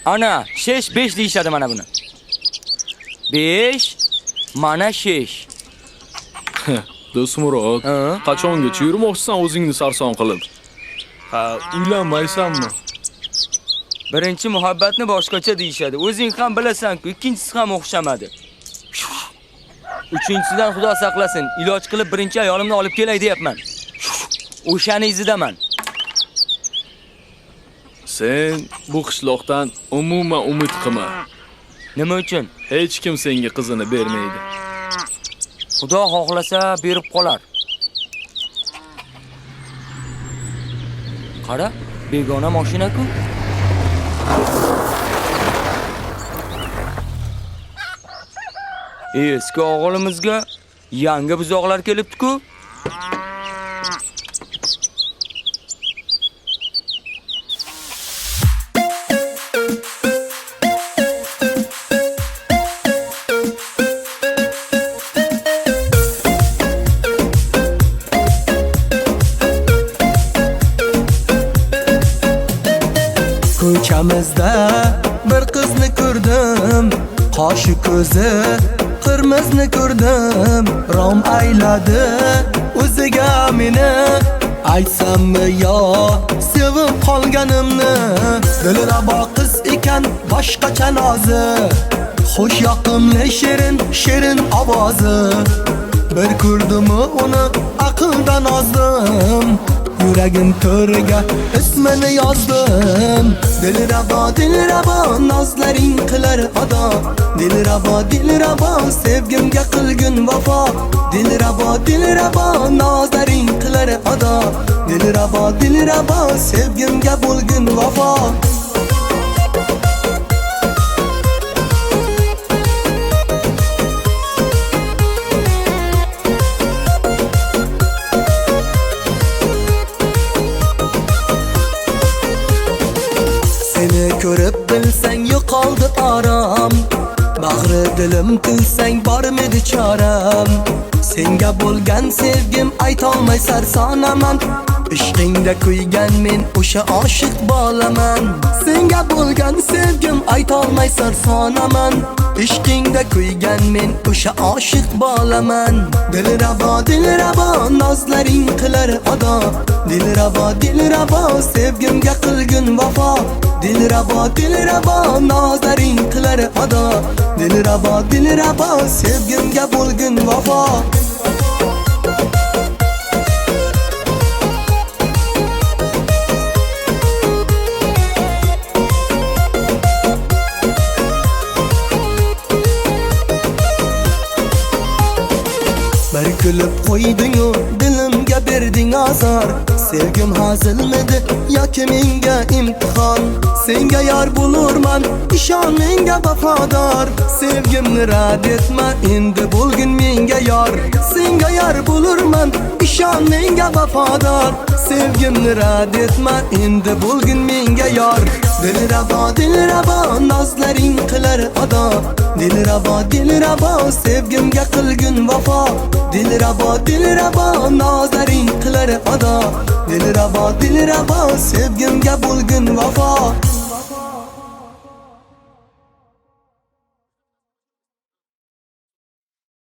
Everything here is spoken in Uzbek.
Ana, 5 deyishadi mana buni. 5 mana 6. Do'stmurod, qachongacha yurmoqchisan o'zingni sarson qilib? Ha, uylanmaysanmi? Birinchi muhabbatni boshqacha deyishadi. O'zing ham bilasan-ku, ikkinchisi ham o'xshamadi. Uchinchisidan Xudo saqlasin, iloj qilib birinchi ayolimni olib kelay deyapman. O'shani izidaman. Sen bu qishloqdan umuman umid qilma. Nima uchun? Hech kim senga qizini bermaydi. Xudo xohlasa berib qolar. Qara, begona mashina-ku. Eski o'g'limizga yangi buzoqlar kelibdi-ku. Ko'chamizda bir qizni ko'rdim, qoshi ko'zi qirmizni ko'rdim, rom ayladi o'ziga meni. Aytsammi yo sevib qolganimni, dilrabo qiz ekan boshqacha nozi, xush yoqimli shirin ovozi. Bir ko'rdim uni aqldan ozdim, yuragim to'riga ismini yozdim. Dilrabo nozlaring qilar ado, dilrabo sevgimga qilgin vafo. Dilrabo nozlaring qilar ado, dilrabo sevgimga bo'lgin vafo. Seni ko'rib bilsang yo'qoldi orom, bag'ri dilim tilsang bormidi choram. Senga bo'lgan sevgim aytolmay sarsonaman, ishqingda kuygan men o'sha oshiq bolaman. Senga bo'lgan sevgim aytolmay sarsonaman, ishqingda kuygan men o'sha oshiq bolaman. Dilrabo nozlaring qilar ado, dilrabo sevgimga qilgin vafo. Dilrabo nozlaring qilar ado, dilrabo sevgimga bo'lgin vafo. Bir kulib qo'yding-u dilimga berding azor, sevgim hazilmidi yoki menga imtihon. Senga yor bo'lurman, ishon menga vafodor. Sevgimni rad etma, endi bo'lgin menga yor. Senga yor bo'lurman, ishon menga vafodor. Sevgimni rad etma, endi bo'lgin menga yor. Dilrabo nozlaring qilar ado, dilrabo sevgimga qilgin vafo. Dilrabo nozlaring qilar ado, dilrabo sevgimga bo'lgin vafo.